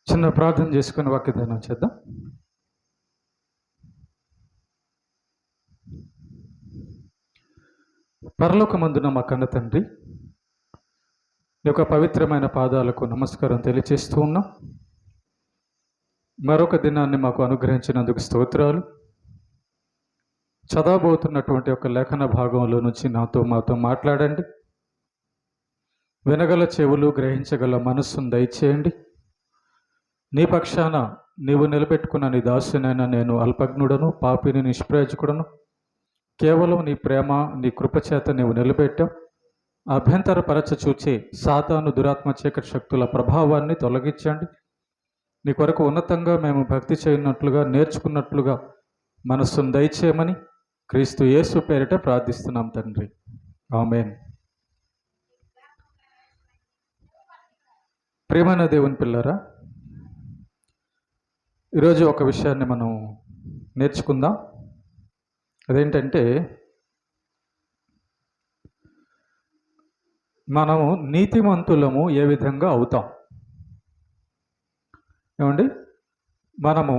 చిన్న ప్రార్థన చేసుకుని వాక్యదానం చేద్దాం. పరలోకమందున మా కన్న తండ్రి, ఈ యొక్క పవిత్రమైన పాదాలకు నమస్కారం తెలియచేస్తూ ఉన్నాం. మరొక దినాన్ని మాకు అనుగ్రహించినందుకు స్తోత్రాలు. చదవబోతున్నటువంటి ఒక లేఖన భాగంలో నుంచి మాతో మాట్లాడండి. వినగల చెవులు, గ్రహించగల మనస్సును దయచేయండి. నీ పక్షాన నీవు నిలబెట్టుకున్న నీ దాసునైనా నేను అల్పజ్ఞుడను, పాపిని, నిష్ప్రయోజకుడను. కేవలం నీ ప్రేమ, నీ కృపచేత నీవు నిలబెట్టావు. అభ్యంతరపరచ చూచే సాతాను, దురాత్మ, చీకటి శక్తుల ప్రభావాన్ని తొలగించండి. నీ కొరకు ఉన్నతంగా మేము భక్తి చేయనట్లుగా, నేర్చుకున్నట్లుగా మనస్సును దయచేయమని క్రీస్తు యేసు పేరిట ప్రార్థిస్తున్నాం తండ్రి, ఆమేన్. ప్రియమైన దేవుని పిల్లరా, ఈరోజు ఒక విషయాన్ని మనం నేర్చుకుందాం. అదేంటంటే, మనము నీతిమంతులము ఏ విధంగా అవుతాం. ఏమండి, మనము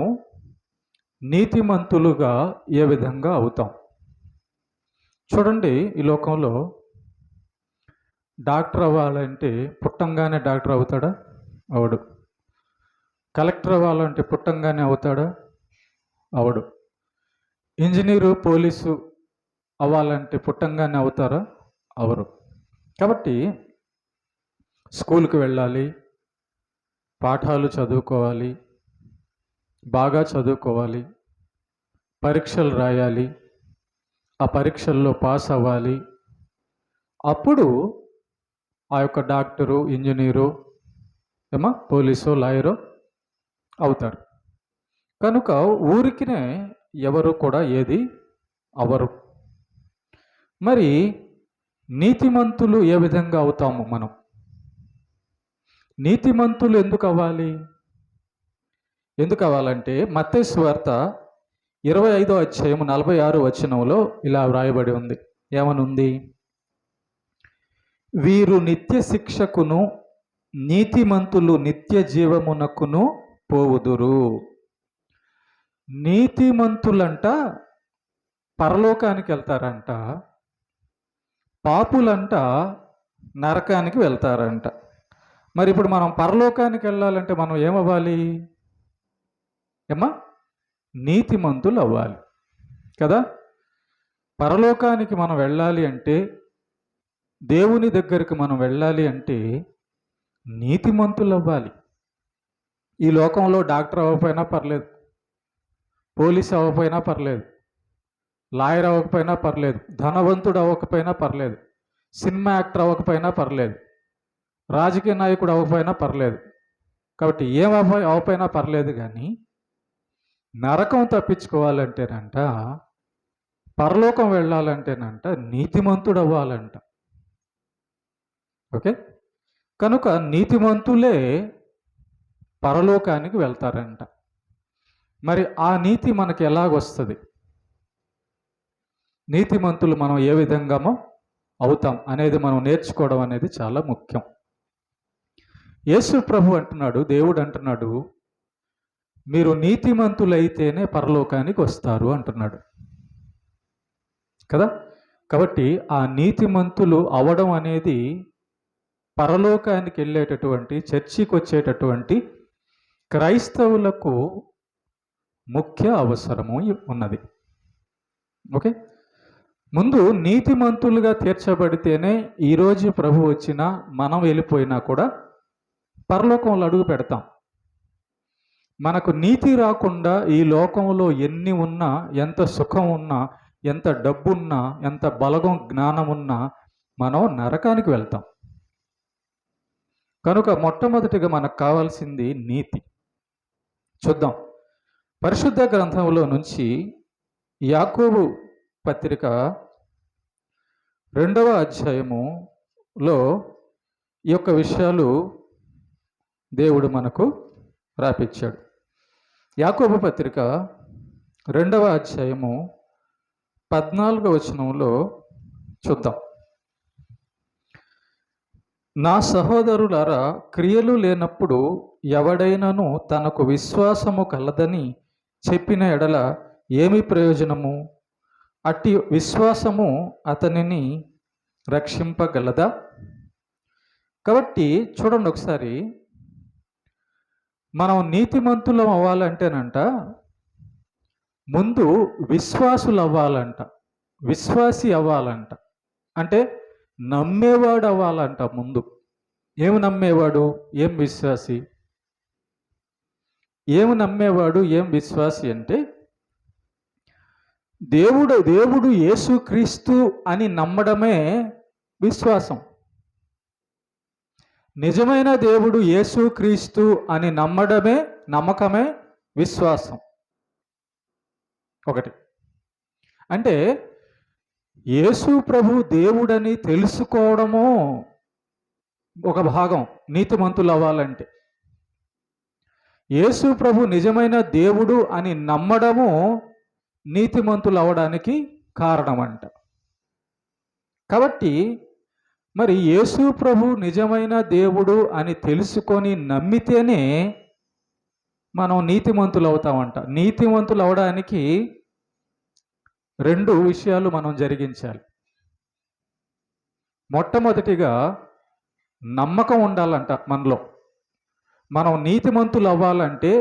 నీతిమంతులుగా ఏ విధంగా అవుతాం. చూడండి, ఈ లోకంలో డాక్టర్ అవ్వాలంటే పుట్టంగానే డాక్టర్ అవుతాడా? అవడు. కలెక్టర్ అవ్వాలంటే పుట్టంగానే అవుతాడా? అవడు. ఇంజనీరు, పోలీసు అవ్వాలంటే పుట్టంగానే అవుతారా? అవరు. కాబట్టి స్కూల్కి వెళ్ళాలి, పాఠాలు చదువుకోవాలి, బాగా చదువుకోవాలి, పరీక్షలు రాయాలి, ఆ పరీక్షల్లో పాస్ అవ్వాలి. అప్పుడు ఆ యొక్క డాక్టరు, ఇంజనీరు, పోలీసు, లాయరు అవుతారు. కనుక ఊరికినే ఎవరు కూడా ఏది అవరు. మరి నీతిమంతులు ఏ విధంగా అవుతాము మనం? నీతిమంతులు ఎందుకు అవ్వాలి? ఎందుకు అవ్వాలంటే మత్తయి సువార్త 25వ అధ్యాయం 46వ వచనంలో ఇలా వ్రాయబడి ఉంది. ఏమనుంది? వీరు నిత్య శిక్షకును, నీతిమంతులు నిత్య జీవమునకును పోవుదురు. నీతిమంతులంట పరలోకానికి వెళ్తారంట, పాపులంట నరకానికి వెళ్తారంట. మరి ఇప్పుడు మనం పరలోకానికి వెళ్ళాలంటే మనం ఏమవ్వాలి? నీతిమంతులు అవ్వాలి కదా. పరలోకానికి మనం వెళ్ళాలి అంటే, దేవుని దగ్గరికి మనం వెళ్ళాలి అంటే నీతిమంతులు అవ్వాలి. ఈ లోకంలో డాక్టర్ అవ్వకపోయినా పర్లేదు, పోలీస్ అవ్వకపోయినా పర్లేదు, లాయర్ అవ్వకపోయినా పర్లేదు, ధనవంతుడు అవ్వకపోయినా పర్లేదు, సినిమా యాక్టర్ అవ్వకపోయినా పర్లేదు, రాజకీయ నాయకుడు అవ్వకపోయినా పర్లేదు. కాబట్టి అవ్వకపోయినా పర్లేదు, కానీ నరకం తప్పించుకోవాలంటేనంట, పరలోకం వెళ్ళాలంటేనంట నీతిమంతుడు అవ్వాలంట. ఓకే, కనుక నీతిమంతులే పరలోకానికి వెళ్తారంట. మరి ఆ నీతి మనకి ఎలాగొస్తుంది? నీతిమంతులు మనం ఏ విధంగా అవుతాం అనేది మనం నేర్చుకోవడం అనేది చాలా ముఖ్యం. యేసు ప్రభు అంటున్నాడు, దేవుడు అంటున్నాడు, మీరు నీతిమంతులైతేనే పరలోకానికి వస్తారు అంటున్నాడు కదా. కాబట్టి ఆ నీతిమంతులు అవడం అనేది పరలోకానికి వెళ్ళేటటువంటి, చర్చికి వచ్చేటటువంటి క్రైస్తవులకు ముఖ్య అవసరము ఉన్నది. ఓకే, ముందు నీతిమంతులుగా తీర్చబడితేనే ఈరోజు ప్రభు వచ్చినా మనం వెళ్ళిపోయినా కూడా పరలోకంలో అడుగు పెడతాం. మనకు నీతి రాకుండా ఈ లోకంలో ఎన్ని ఉన్నా, ఎంత సుఖం ఉన్నా, ఎంత డబ్బున్నా, ఎంత బలగం, జ్ఞానం ఉన్నా మనం నరకానికి వెళ్తాం. కనుక మొట్టమొదటిగా మనకు కావాల్సింది నీతి. చూద్దాం, పరిశుద్ధ గ్రంథంలో నుంచి యాకోబు పత్రిక 2వ అధ్యాయములో ఈ యొక్క విషయాలు దేవుడు మనకు రాపిచ్చాడు. యాకోబు పత్రిక 2వ అధ్యాయము 14వ వచనంలో చూద్దాం. నా సహోదరులారా, క్రియలు లేనప్పుడు ఎవడైనను తనకు విశ్వాసము కలదని చెప్పిన ఎడల ఏమి ప్రయోజనము? అట్టి విశ్వాసము అతనిని రక్షింపగలదా? కాబట్టి చూడండి ఒకసారి, మనం నీతిమంతులం అవ్వాలంటేనంట ముందు విశ్వాసులు అవ్వాలంట, విశ్వాసి అవ్వాలంట. అంటే నమ్మేవాడు అవ్వాలంట ముందు. ఏమి నమ్మేవాడు, ఏం విశ్వాసి? ఏమి నమ్మేవాడు, ఏం విశ్వాసి అంటే దేవుడు యేసుక్రీస్తు అని నమ్మడమే విశ్వాసం. నిజమైన దేవుడు యేసుక్రీస్తు అని నమ్మకమే విశ్వాసం. ఒకటి అంటే యేసు ప్రభు దేవుడని తెలుసుకోవడము ఒక భాగం నీతిమంతులు అవ్వాలంటే. యేసు ప్రభు నిజమైన దేవుడు అని నమ్మడము నీతిమంతులు అవ్వడానికి కారణమంట. కాబట్టి మరి యేసు ప్రభు నిజమైన దేవుడు అని తెలుసుకొని నమ్మితేనే మనం నీతిమంతులు అవుతామంట. నీతిమంతులు అవడానికి 2 విషయాలు మనం జరిగించాలి. మొట్టమొదటిగా నమ్మకం ఉండాలంట మనలో. మనం నీతిమంతులు అవ్వాలంటే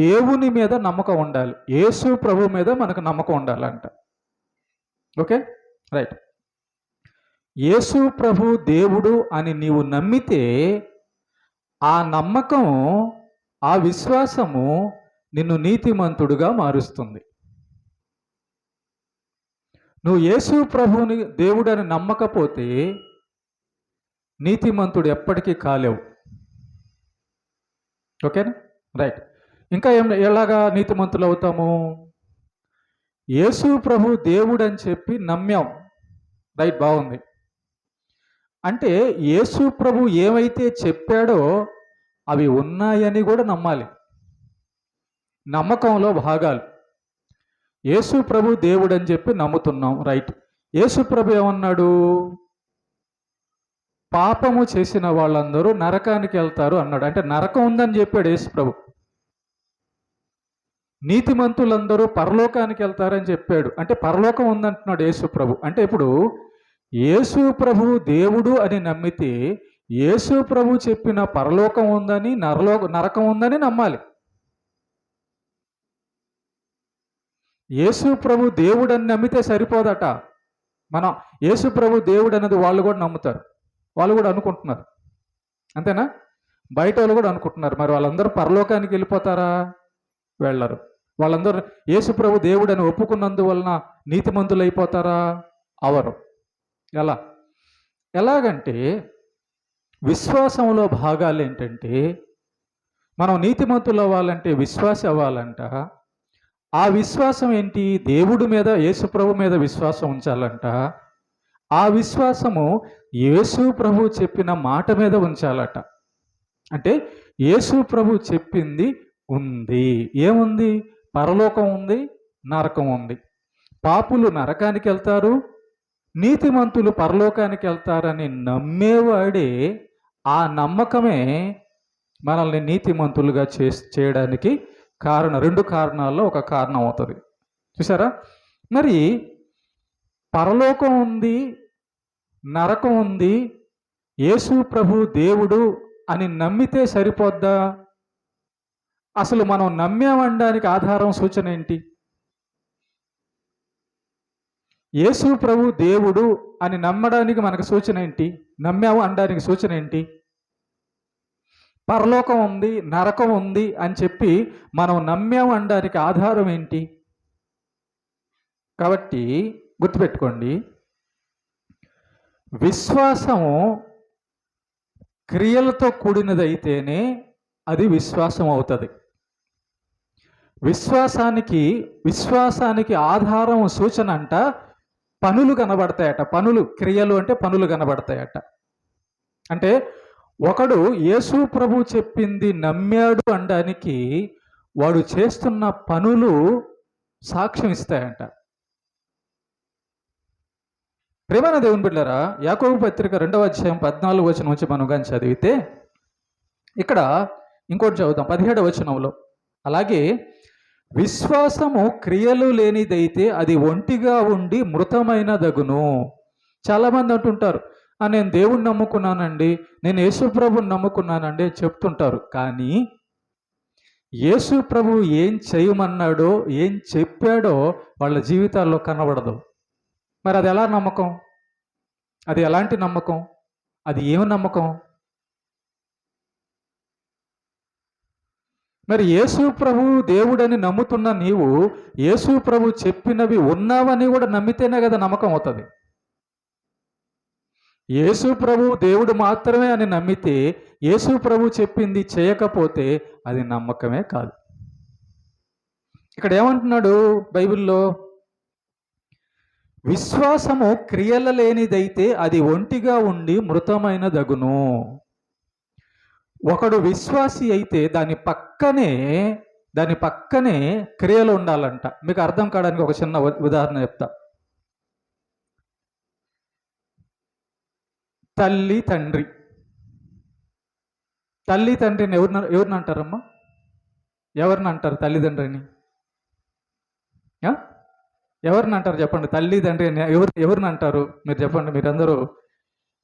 దేవుని మీద నమ్మకం ఉండాలి, యేసు ప్రభు మీద మనకు నమ్మకం ఉండాలంట. Okay, right. యేసు ప్రభు దేవుడు అని నీవు నమ్మితే ఆ నమ్మకం, ఆ విశ్వాసము నిన్ను నీతిమంతుడుగా మారుస్తుంది. నువ్వు యేసు ప్రభుని దేవుడు అని నమ్మకపోతే నీతిమంతుడు ఎప్పటికీ కాలేవు. ఓకేనా, రైట్. ఇంకా ఎలాగా నీతిమంతులు అవుతాము? యేసు ప్రభు దేవుడు అని చెప్పి నమ్మాం, రైట్, బాగుంది. అంటే యేసు ప్రభు ఏమైతే చెప్పాడో అవి ఉన్నాయని కూడా నమ్మాలి. నమ్మకంలో భాగాలు. యేసు ప్రభు దేవుడు అని చెప్పి నమ్ముతున్నాం, రైట్. యేసు ప్రభు ఏమన్నాడు? పాపము చేసిన వాళ్ళందరూ నరకానికి వెళ్తారు అన్నాడు. అంటే నరకం ఉందని చెప్పాడు యేసు ప్రభు. నీతిమంతులందరూ పరలోకానికి వెళ్తారని చెప్పాడు. అంటే పరలోకం ఉందంటున్నాడు యేసు ప్రభు. అంటే ఇప్పుడు యేసు ప్రభు దేవుడు అని నమ్మితే యేసు ప్రభు చెప్పిన పరలోకం ఉందని, నరకం ఉందని నమ్మాలి. యేసు ప్రభు దేవుడు అని నమ్మితే సరిపోదట. మనం యేసు ప్రభు దేవుడు అన్నది వాళ్ళు కూడా నమ్ముతారు, వాళ్ళు కూడా అనుకుంటున్నారు. అంతేనా? బయట వాళ్ళు కూడా అనుకుంటున్నారు. మరి వాళ్ళందరూ పరలోకానికి వెళ్ళిపోతారా? వెళ్ళరు. వాళ్ళందరూ యేసు ప్రభు దేవుడు అని ఒప్పుకున్నందువలన నీతిమంతులు అయిపోతారా? అవరు. ఎలాగంటే విశ్వాసంలో భాగాలు ఏంటంటే, మనం నీతిమంతులు అవ్వాలంటే విశ్వాసి అవ్వాలంట. ఆ విశ్వాసం ఏంటి? దేవుడి మీద, యేసు ప్రభు మీద విశ్వాసం ఉంచాలంట. ఆ విశ్వాసము యేసు ప్రభు చెప్పిన మాట మీద ఉంచాలట. అంటే యేసు ప్రభు చెప్పింది ఉంది. ఏముంది? పరలోకం ఉంది, నరకం ఉంది. పాపులు నరకానికి వెళ్తారు, నీతిమంతులు పరలోకానికి వెళ్తారని నమ్మేవాడే, ఆ నమ్మకమే మనల్ని నీతిమంతులుగా చేయడానికి కారణం. 2 కారణాల్లో ఒక కారణం అవుతుంది. చూసారా? మరి పరలోకం ఉంది, నరకం ఉంది, యేసు ప్రభు దేవుడు అని నమ్మితే సరిపోద్దా? అసలు మనం నమ్మామనడానికి ఆధారం, సూచన ఏంటి? యేసు ప్రభు దేవుడు అని నమ్మడానికి మనకు సూచన ఏంటి? నమ్మాము అనడానికి సూచన ఏంటి? పరలోకం ఉంది, నరకం ఉంది అని చెప్పి మనం నమ్మాము అనడానికి ఆధారం ఏంటి? కాబట్టి గుర్తుపెట్టుకోండి, విశ్వాసము క్రియలతో కూడినదైతేనే అది విశ్వాసం అవుతుంది. విశ్వాసానికి ఆధారం, సూచన అంట పనులు కనబడతాయట. క్రియలు అంటే పనులు కనబడతాయట. అంటే ఒకడు యేసు ప్రభు చెప్పింది నమ్మాడు అనడానికి వాడు చేస్తున్న పనులు సాక్ష్యం ఇస్తాయంట. ప్రేమైన దేవుని బిడ్డలారా, యాకోబు పత్రిక 2వ అధ్యాయం 14వ వచనం నుంచి మనం కానీ చదివితే, ఇక్కడ ఇంకోటి చదువుతాం 17వ వచనంలో. అలాగే విశ్వాసము క్రియలు లేనిదైతే అది ఒంటిగా ఉండి మృతమైన దగును. చాలామంది అంటుంటారు, నేను దేవుణ్ణి నమ్ముకున్నానండి, నేను యేసు ప్రభుని నమ్ముకున్నానండి చెప్తుంటారు. కానీ యేసు ప్రభు ఏం చేయమన్నాడో, ఏం చెప్పాడో వాళ్ళ జీవితాల్లో కనబడదు. మరి అది ఎలా నమ్మకం? అది ఎలాంటి నమ్మకం? అది ఏమి నమ్మకం? మరి యేసు ప్రభు దేవుడని నమ్ముతున్న నీవు యేసు ప్రభు చెప్పినవి ఉన్నావని కూడా నమ్మితేనే కదా నమ్మకం అవుతుంది. యేసు ప్రభు దేవుడు మాత్రమే అని నమ్మితే, యేసు ప్రభు చెప్పింది చేయకపోతే అది నమ్మకమే కాదు. ఇక్కడ ఏమంటున్నాడు బైబిల్లో? విశ్వాసము క్రియల లేనిదైతే అది ఒంటిగా ఉండి మృతమైన దగును. ఒకడు విశ్వాసి అయితే దాని పక్కనే క్రియలు ఉండాలంట. మీకు అర్థం కావడానికి ఒక చిన్న ఉదాహరణ చెప్తా. తల్లి తండ్రిని ఎవరిని అంటారమ్మా? ఎవరిని అంటారు తల్లిదండ్రిని? ఎవరిని అంటారు చెప్పండి? తల్లి తండ్రిని ఎవరిని అంటారు మీరు చెప్పండి. మీరందరూ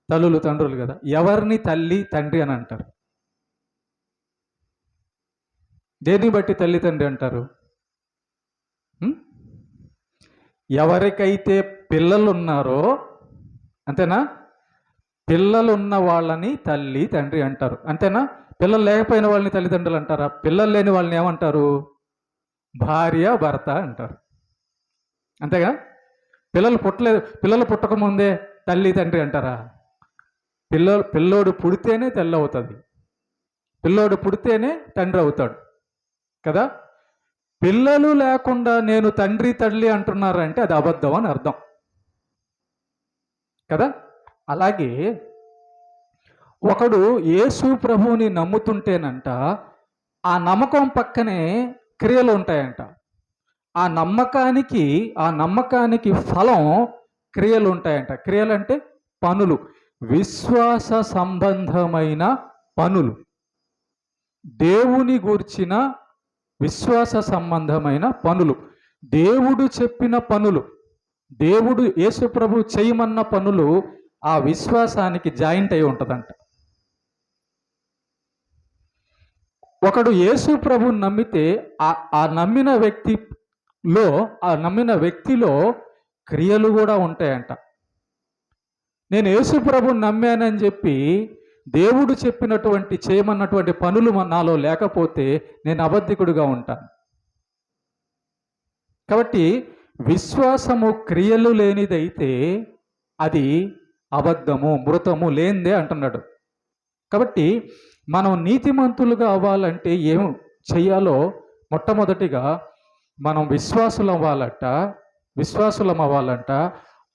తల్లులు తండ్రులు కదా. ఎవరిని తల్లి తండ్రి అని అంటారు? దేన్ని బట్టి తల్లి తండ్రి అంటారు? ఎవరికైతే పిల్లలు ఉన్నారో, అంతేనా? పిల్లలు ఉన్న వాళ్ళని తల్లి తండ్రి అంటారు, అంతేనా? పిల్లలు లేకపోయిన వాళ్ళని తల్లిదండ్రులు అంటారా? పిల్లలు లేని వాళ్ళని ఏమంటారు? భార్య భర్త అంటారు, అంతేగా? పిల్లలు పుట్టకముందే తల్లి తండ్రి అంటారా? పిల్లోడు పుడితేనే తల్లి అవుతుంది, పిల్లోడు పుడితేనే తండ్రి అవుతాడు కదా. పిల్లలు లేకుండా నేను తండ్రి తల్లి అంటున్నారంటే అది అబద్ధం అని అర్థం కదా. అలాగే ఒకడు యేసు ప్రభువుని నమ్ముతుంటేనంట, ఆ నమ్మకం పక్కనే క్రియలు ఉంటాయంట. ఆ నమ్మకానికి ఫలం క్రియలు ఉంటాయంట. క్రియలు అంటే పనులు, విశ్వాస సంబంధమైన పనులు, దేవుని గూర్చిన విశ్వాస సంబంధమైన పనులు, దేవుడు చెప్పిన పనులు, దేవుడు యేసు ప్రభు చేయమన్న పనులు ఆ విశ్వాసానికి జాయింట్ అయి ఉంటుందంట. ఒకడు యేసు ప్రభుని నమ్మితే ఆ నమ్మిన వ్యక్తిలో క్రియలు కూడా ఉంటాయంట. నేను యేసు ప్రభుని నమ్మానని చెప్పి దేవుడు చెప్పినటువంటి చేయమన్నటువంటి పనులు నాలో లేకపోతే నేను అబద్ధికుడిగా ఉంటాను. కాబట్టి విశ్వాసము క్రియలు లేనిదైతే అది అబద్ధము, మృతము, లేనిదే అంటున్నాడు. కాబట్టి మనం నీతిమంతులుగా అవ్వాలంటే ఏం చెయ్యాలో, మొట్టమొదటిగా మనం విశ్వాసులం అవ్వాలంట.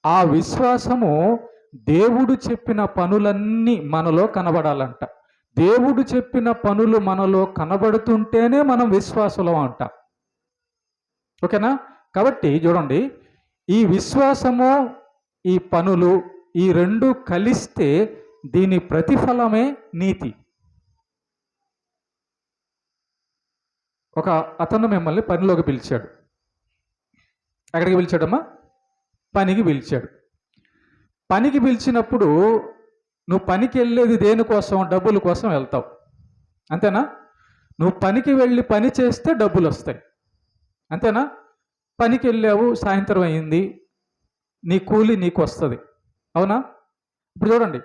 ఆ విశ్వాసము దేవుడు చెప్పిన పనులన్నీ మనలో కనబడాలంట. దేవుడు చెప్పిన పనులు మనలో కనబడుతుంటేనే మనం విశ్వాసులం అంట. ఓకేనా? కాబట్టి చూడండి, ఈ విశ్వాసము, ఈ పనులు, ఈ రెండు కలిస్తే దీని ప్రతిఫలమే నీతి. ఒక అతను మిమ్మల్ని పనిలోకి పిలిచాడు. ఎక్కడికి పిలిచాడమ్మా? పనికి పిలిచాడు. పనికి పిలిచినప్పుడు నువ్వు పనికి వెళ్ళేది దేనికోసం? డబ్బుల కోసం వెళ్తావు, అంతేనా? నువ్వు పనికి వెళ్ళి పని చేస్తే డబ్బులు వస్తాయి, అంతేనా? పనికి వెళ్ళావు, సాయంత్రం అయింది, నీ కూలి నీకు వస్తుంది, అవునా? ఇప్పుడు చూడండి,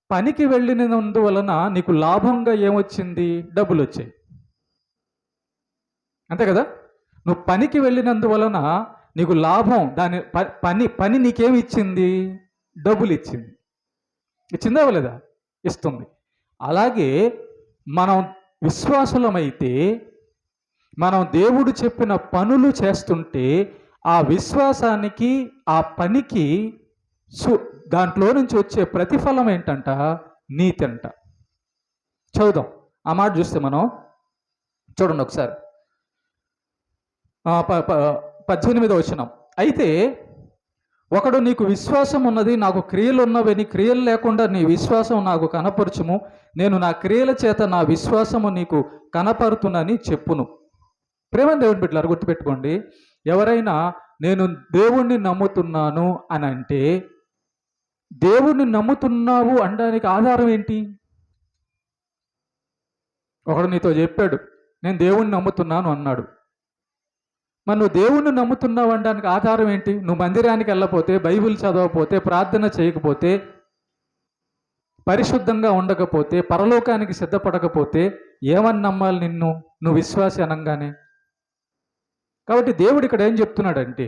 పనికి వెళ్ళినందువలన నీకు లాభంగా ఏమొచ్చింది? డబ్బులు వచ్చాయి, అంతే కదా. నువ్వు పనికి వెళ్ళినందువలన నీకు లాభం, దాని పని నీకేమి ఇచ్చింది? డబ్బులు ఇచ్చింది. ఇచ్చిందా లేదా? ఇస్తుంది. అలాగే మనం విశ్వాసులమైతే, మనం దేవుడు చెప్పిన పనులు చేస్తుంటే ఆ విశ్వాసానికి, ఆ పనికి దాంట్లో నుంచి వచ్చే ప్రతిఫలం ఏంటంట? నీతి అంట. చదువుదాం ఆ మాట చూస్తే మనం. చూడండి ఒకసారి 18వ వచనం. అయితే ఒకడు నీకు విశ్వాసం ఉన్నది, నాకు క్రియలు ఉన్నవని, క్రియలు లేకుండా నీ విశ్వాసం నాకు కనపరచుము, నేను నా క్రియల చేత నా విశ్వాసము నీకు కనపరుతునని చెప్పును. ప్రేమ దేవుని బిడ్డలారా, గుర్తుపెట్టుకోండి, ఎవరైనా నేను దేవుణ్ణి నమ్ముతున్నాను అని అంటే, దేవుణ్ణి నమ్ముతున్నావు అనడానికి ఆధారం ఏంటి? ఒకడు నీతో చెప్పాడు నేను దేవుణ్ణి నమ్ముతున్నాను అన్నాడు. మరి నువ్వు దేవుణ్ణి నమ్ముతున్నావు అనడానికి ఆధారం ఏంటి? నువ్వు మందిరానికి వెళ్ళకపోతే, బైబిల్ చదవకపోతే, ప్రార్థన చేయకపోతే, పరిశుద్ధంగా ఉండకపోతే, పరలోకానికి సిద్ధపడకపోతే ఏమని నమ్మాలి నిన్ను? నువ్వు విశ్వాసి అనగానే. కాబట్టి దేవుడు ఇక్కడ ఏం చెప్తున్నాడంటే,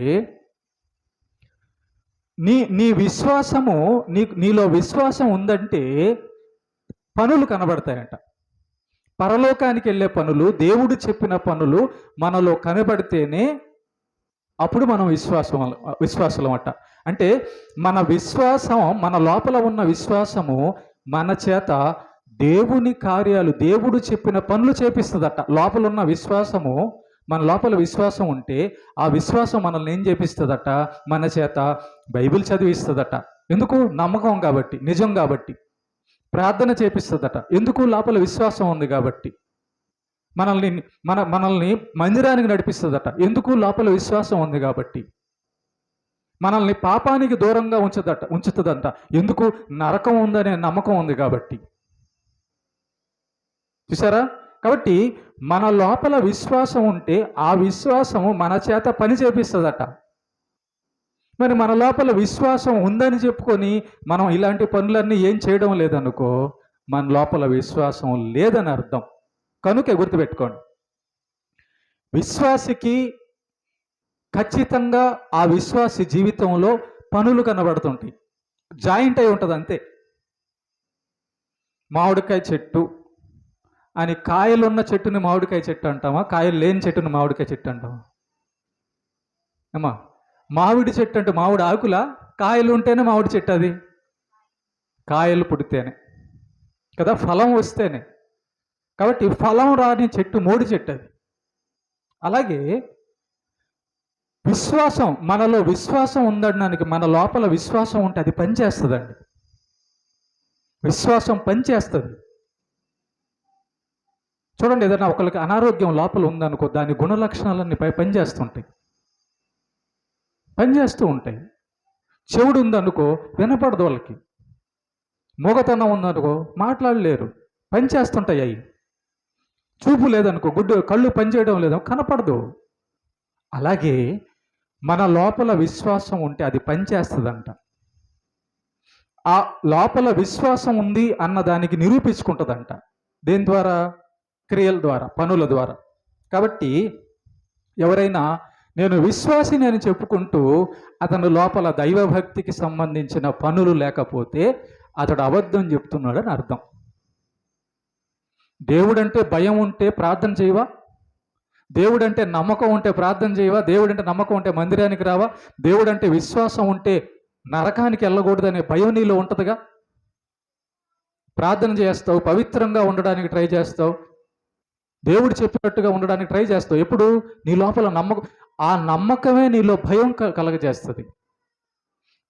నీ విశ్వాసము, నీలో విశ్వాసం ఉందంటే పనులు కనబడతాయంట. పరలోకానికి వెళ్ళే పనులు, దేవుడు చెప్పిన పనులు మనలో కనబడితేనే అప్పుడు మనం విశ్వాసులం అట. అంటే మన విశ్వాసం, మన లోపల ఉన్న విశ్వాసము మన చేత దేవుని కార్యాలు, దేవుడు చెప్పిన పనులు చేపిస్తుందట. లోపల ఉన్న విశ్వాసము, మన లోపల విశ్వాసం ఉంటే ఆ విశ్వాసం మనల్ని ఏం చేపిస్తుందట? మన చేత బైబిల్ చదివిస్తుందట. ఎందుకు? నమ్మకం కాబట్టి, నిజం కాబట్టి. ప్రార్థన చేపిస్తుందట. ఎందుకు? లోపల విశ్వాసం ఉంది కాబట్టి. మనల్ని మందిరానికి నడిపిస్తుందట. ఎందుకు? లోపల విశ్వాసం ఉంది కాబట్టి. మనల్ని పాపానికి దూరంగా ఉంచుతుందంట. ఎందుకు? నరకం ఉందనే నమ్మకం ఉంది కాబట్టి. చూసారా? కాబట్టి మన లోపల విశ్వాసం ఉంటే ఆ విశ్వాసము మన చేత పని చేపిస్తుందట. మరి మన లోపల విశ్వాసం ఉందని చెప్పుకొని మనం ఇలాంటి పనులన్నీ ఏం చేయడం లేదనుకో, మన లోపల విశ్వాసం లేదని అర్థం. కనుక గుర్తుపెట్టుకోండి, విశ్వాసికి ఖచ్చితంగా ఆ విశ్వాసి జీవితంలో పనులు కనబడుతుంటాయి. జాయింట్ అయి ఉంటుంది అంతే. మామిడికాయ చెట్టు అని కాయలున్న చెట్టుని మామిడికాయ చెట్టు అంటామా? కాయలు లేని చెట్టుని మామిడికాయ చెట్టు అంటామా? అమ్మా, మామిడి చెట్టు అంటే మామిడి ఆకులా? కాయలు ఉంటేనే మామిడి చెట్టు. అది కాయలు పుడితేనే కదా, ఫలం వస్తేనే. కాబట్టి ఫలం రాని చెట్టు మోడి చెట్టు అది. అలాగే విశ్వాసం, మనలో విశ్వాసం ఉందనడానికి మన లోపల విశ్వాసం ఉంటే అది పనిచేస్తుందండి. విశ్వాసం పనిచేస్తుంది. చూడండి, ఏదైనా ఒకరికి అనారోగ్యం లోపల ఉందనుకో, దాని గుణలక్షణాలన్నీ పనిచేస్తూ ఉంటాయి. చెవుడు ఉందనుకో వినపడదు వాళ్ళకి. మూగతనం ఉందనుకో మాట్లాడలేరు, పనిచేస్తుంటాయి అవి. చూపు లేదనుకో, కళ్ళు పనిచేయడం లేదు, కనపడదు. అలాగే మన లోపల విశ్వాసం ఉంటే అది పనిచేస్తుందంట. ఆ లోపల విశ్వాసం ఉంది అన్న దానికి నిరూపించుకుంటుందంట. దేని ద్వారా? క్రియల ద్వారా, పనుల ద్వారా. కాబట్టి ఎవరైనా నేను విశ్వాసిని అని చెప్పుకుంటూ అతను లోపల దైవభక్తికి సంబంధించిన పనులు లేకపోతే అతడు అబద్ధం చెప్తున్నాడని అర్థం. దేవుడంటే భయం ఉంటే ప్రార్థన చేయవా? దేవుడంటే నమ్మకం ఉంటే ప్రార్థన చేయవా? దేవుడంటే నమ్మకం ఉంటే మందిరానికి రావా? దేవుడంటే విశ్వాసం ఉంటే నరకానికి వెళ్ళకూడదనే భయం నీలో ఉంటుందిగా. ప్రార్థన చేస్తావు, పవిత్రంగా ఉండడానికి ట్రై చేస్తావు, దేవుడు చెప్పినట్టుగా ఉండడానికి ట్రై చేస్తావు. ఎప్పుడు? నీ లోపల నమ్మకం. ఆ నమ్మకమే నీలో భయం కలగజేస్తుంది.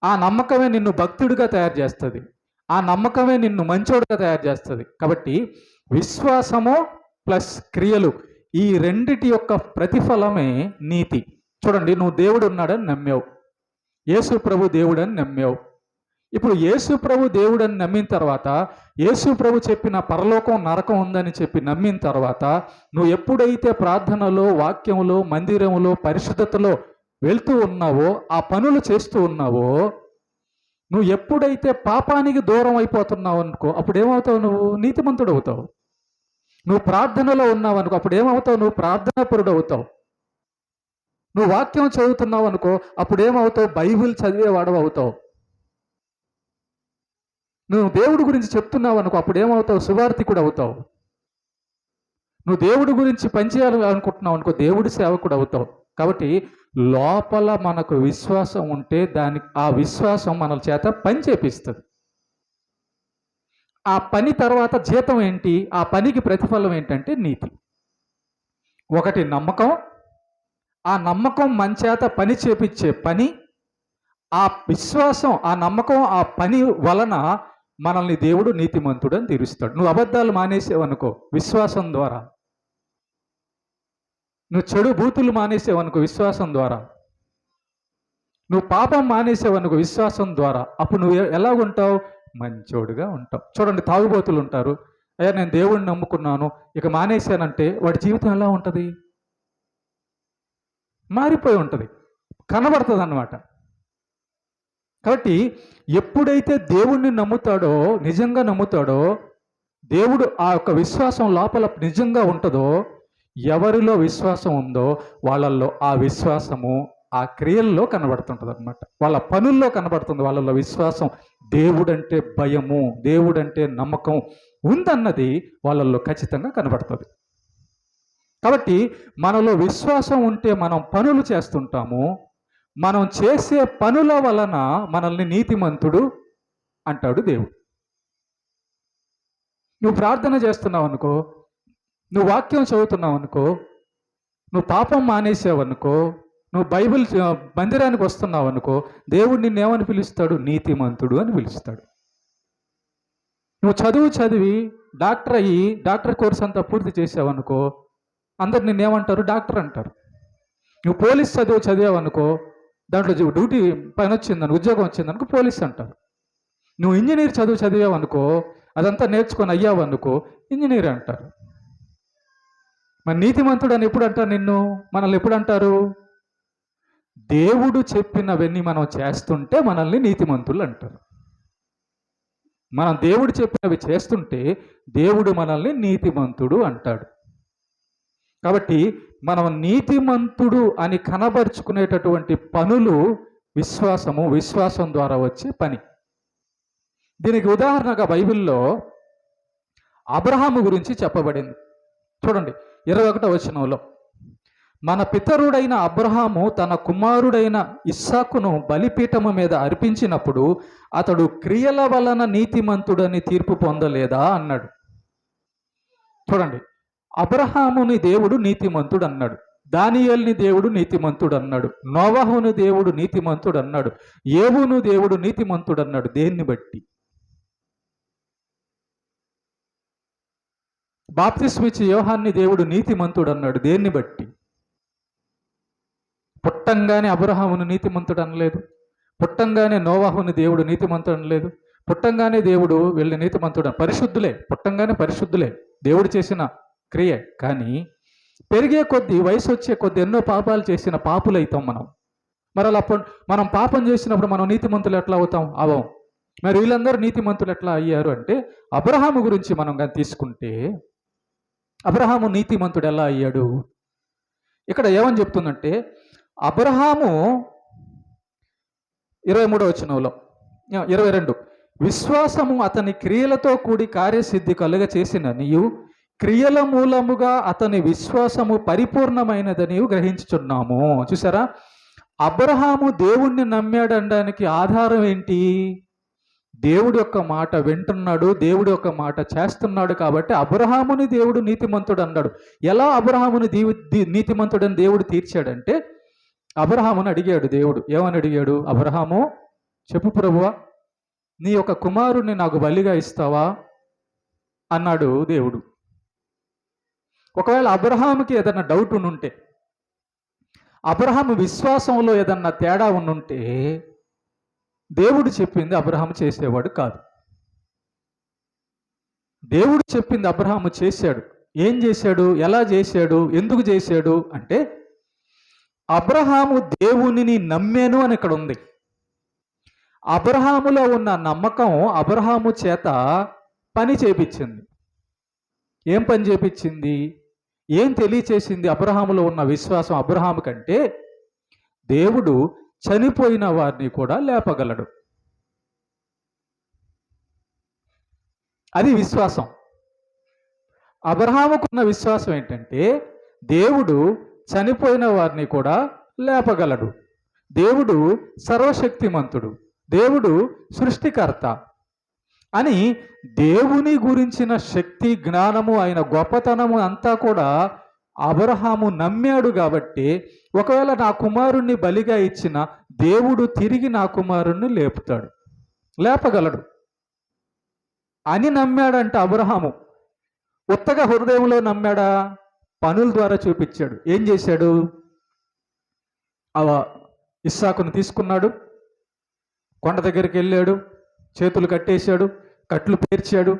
ఆ నమ్మకమే నిన్ను భక్తుడిగా తయారు చేస్తుంది. ఆ నమ్మకమే నిన్ను మంచోడుగా తయారు చేస్తుంది. కాబట్టి విశ్వాసము ప్లస్ క్రియలు, ఈ రెండిటి యొక్క ప్రతిఫలమే నీతి. చూడండి, నువ్వు దేవుడు ఉన్నాడని నమ్మావు, యేసు ప్రభు దేవుడని నమ్మావు. ఇప్పుడు యేసు ప్రభు దేవుడని నమ్మిన తర్వాత, యేసు ప్రభు చెప్పిన పరలోకం నరకం ఉందని చెప్పి నమ్మిన తర్వాత, నువ్వు ఎప్పుడైతే ప్రార్థనలో, వాక్యంలో, మందిరంలో, పరిశుద్ధతలో వెళ్తూ ఉన్నావో, ఆ పనులు చేస్తూ ఉన్నావో, నువ్వు ఎప్పుడైతే పాపానికి దూరం అయిపోతున్నావు అనుకో, అప్పుడు ఏమవుతావు? నువ్వు నీతిమంతుడు అవుతావు. నువ్వు ప్రార్థనలో ఉన్నావు అనుకో, అప్పుడు ఏమవుతావు? నువ్వు ప్రార్థనాపరుడు అవుతావు. నువ్వు వాక్యం చదువుతున్నావు అనుకో, అప్పుడు ఏమవుతావు? బైబిల్ చదివేవాడు అవుతావు. నువ్వు దేవుడి గురించి చెప్తున్నావు అనుకో, అప్పుడు ఏమవుతావు? సువార్థికుడు అవుతావు. నువ్వు దేవుడి గురించి పనిచేయాలి అనుకుంటున్నావు అనుకో, దేవుడి సేవకుడు అవుతావు. కాబట్టి లోపల మనకు విశ్వాసం ఉంటే ఆ విశ్వాసం మన చేత పని చేపిస్తుంది. ఆ పని తర్వాత జీతం ఏంటి? ఆ పనికి ప్రతిఫలం ఏంటంటే నీతి. ఒకటి నమ్మకం, ఆ నమ్మకం మన చేత పని చేపించే పని, ఆ విశ్వాసం, ఆ నమ్మకం, ఆ పని వలన మనల్ని దేవుడు నీతిమంతుడు అని తీరుస్తాడు. నువ్వు అబద్ధాలు మానేసేవనుకో విశ్వాసం ద్వారా, నువ్వు చెడు బూతులు మానేసేవనుకో విశ్వాసం ద్వారా, నువ్వు పాపం మానేసేవనుకో విశ్వాసం ద్వారా, అప్పుడు నువ్వు ఎలా ఉంటావు? మంచోడుగా ఉంటావు. చూడండి, తాగుబోతులు ఉంటారు. అయ్యా నేను దేవుడిని నమ్ముకున్నాను, ఇక మానేశానంటే వాడి జీవితం ఎలా ఉంటుంది? మారిపోయి ఉంటుంది, కనబడుతుంది అన్నమాట. కాబట్టి ఎప్పుడైతే దేవుణ్ణి నమ్ముతాడో, నిజంగా నమ్ముతాడో, దేవుడు ఆ యొక్క విశ్వాసం లోపల నిజంగా ఉంటుందో, ఎవరిలో విశ్వాసం ఉందో వాళ్ళల్లో ఆ విశ్వాసము ఆ క్రియల్లో కనబడుతుంటుంది అనమాట. వాళ్ళ పనుల్లో కనబడుతుంది వాళ్ళలో విశ్వాసం. దేవుడంటే భయము, దేవుడంటే నమ్మకం ఉందన్నది వాళ్ళల్లో ఖచ్చితంగా కనబడుతుంది. కాబట్టి మనలో విశ్వాసం ఉంటే మనం పనులు చేస్తుంటాము. మనం చేసే పనుల వలన మనల్ని నీతిమంతుడు అంటాడు దేవుడు. నువ్వు ప్రార్థన చేస్తున్నావు అనుకో, నువ్వు వాక్యం చదువుతున్నావు అనుకో, నువ్వు పాపం మానేసావనుకో, నువ్వు బైబిల్ మందిరానికి వస్తున్నావు అనుకో, దేవుడు నిన్నేమని పిలుస్తాడు? నీతిమంతుడు అని పిలుస్తాడు. నువ్వు చదివి డాక్టర్ అయ్యి డాక్టర్ కోర్స్ అంతా పూర్తి చేసావనుకో, అందరు నిన్నేమంటారు? డాక్టర్ అంటారు. నువ్వు పోలీస్ చదివావనుకో, దాంట్లో డ్యూటీ పని వచ్చిందని, ఉద్యోగం వచ్చిందనుకో పోలీస్ అంటారు. నువ్వు ఇంజనీర్ చదివావనుకో, అదంతా నేర్చుకొని అయ్యావనుకో ఇంజనీర్ అంటారు. మరి నీతిమంతుడు అని ఎప్పుడు అంటారు నిన్ను? మనల్ని ఎప్పుడు అంటారు? దేవుడు చెప్పినవన్నీ మనం చేస్తుంటే మనల్ని నీతిమంతులు అంటారు. మనం దేవుడు చెప్పినవి చేస్తుంటే దేవుడు మనల్ని నీతిమంతుడు అంటాడు. కాబట్టి మనం నీతిమంతుడు అని కనబరుచుకునేటటువంటి పనులు విశ్వాసం ద్వారా వచ్చే పని. దీనికి ఉదాహరణగా బైబిల్లో అబ్రహాము గురించి చెప్పబడింది. చూడండి 21వ వచనంలో, మన పితరుడైన అబ్రహాము తన కుమారుడైన ఇస్సాకును బలిపీఠము మీద అర్పించినప్పుడు అతడు క్రియల వలన నీతిమంతుడని తీర్పు పొందలేదా అన్నాడు. చూడండి, అబ్రహాముని దేవుడు నీతిమంతుడు అన్నాడు, దానియేలుని దేవుడు నీతిమంతుడు అన్నాడు, నోవహుని దేవుడు నీతిమంతుడు అన్నాడు, యోబును దేవుడు నీతిమంతుడు అన్నాడు. దేన్ని బట్టి? బాప్తిస్మిచ్చి యోహాన్ని దేవుడు నీతిమంతుడు అన్నాడు. దేన్ని బట్టి? పుట్టంగానే అబ్రహామును నీతిమంతుడు అనలేదు, పుట్టంగానే నోవాహుని దేవుడు నీతిమంతుడు అనలేదు, పుట్టంగానే దేవుడు వెళ్ళి నీతిమంతుడు. పరిశుద్ధులే, పుట్టంగానే పరిశుద్ధులే, దేవుడు చేసిన క్రియ. కానీ పెరిగే కొద్దీ, వయసు వచ్చే కొద్దీ ఎన్నో పాపాలు చేసిన పాపులు అవుతాం మనం. మరి అలా మనం పాపం చేసినప్పుడు మనం నీతిమంతులు ఎట్లా అవుతాం? అవం. మరి వీళ్ళందరూ నీతిమంతులు ఎట్లా అయ్యారు అంటే, అబ్రహాము గురించి మనం కానీ తీసుకుంటే, అబ్రహాము నీతిమంతుడు ఎలా అయ్యాడు? ఇక్కడ ఏమని చెప్తుందంటే, అబ్రహాము 23వ వచనంలో 22, విశ్వాసము అతని క్రియలతో కూడి కార్యసిద్ధి కలుగ చేసిన నీవు క్రియల మూలముగా అతని విశ్వాసము పరిపూర్ణమైనదని గ్రహించుచున్నాము. చూసారా, అబ్రహాము దేవుణ్ణి నమ్మాడనడానికి ఆధారం ఏంటి? దేవుడి యొక్క మాట వింటున్నాడు, దేవుడి యొక్క మాట చేస్తున్నాడు. కాబట్టి అబ్రహాముని దేవుడు నీతిమంతుడు అన్నాడు. ఎలా అబ్రహాముని నీతిమంతుడని దేవుడు తీర్చాడంటే, అబ్రహాముని అడిగాడు దేవుడు. ఏమని అడిగాడు? అబ్రహాము, చెప్పు ప్రభువా, నీ యొక్క కుమారుణ్ణి నాకు బలిగా ఇస్తావా అన్నాడు దేవుడు. ఒకవేళ అబ్రహాముకి ఏదన్నా డౌట్ ఉంటే, అబ్రహాము విశ్వాసంలో ఏదన్నా తేడా ఉంటే, దేవుడు చెప్పింది అబ్రహాము చేసేవాడు కాదు. దేవుడు చెప్పింది అబ్రహాము చేశాడు. ఏం చేశాడు? ఎలా చేశాడు? ఎందుకు చేశాడు అంటే, అబ్రహాము దేవునిని నమ్మాను అని ఇక్కడ ఉంది. అబ్రహాములో ఉన్న నమ్మకం అబ్రహాము చేత పని చేపించింది. ఏం పని చేపించింది? ఏం తెలియచేసింది? అబ్రహాములో ఉన్న విశ్వాసం అబ్రహాము కంటే, దేవుడు చనిపోయిన వారిని కూడా లేపగలడు. అది విశ్వాసం. అబ్రహాముకున్న విశ్వాసం ఏంటంటే, దేవుడు చనిపోయిన వారిని కూడా లేపగలడు, దేవుడు సర్వశక్తిమంతుడు, దేవుడు సృష్టికర్త అని దేవుని గురించిన శక్తి, జ్ఞానము, ఆయన గొప్పతనము అంతా కూడా అబ్రహాము నమ్మాడు కాబట్టి ఒకవేళ నా కుమారుణ్ణి బలిగా ఇచ్చిన దేవుడు తిరిగి నా కుమారుణ్ణి లేపుతాడు, లేపగలడు అని నమ్మాడంట అబ్రహాము. ఉత్తగా హృదయంలో నమ్మాడా? పనుల ద్వారా చూపించాడు. ఏం చేశాడు? ఇస్సాకును తీసుకున్నాడు, కొండ దగ్గరికి వెళ్ళాడు, చేతులు కట్టేశాడు, కట్లు పేర్చాడు,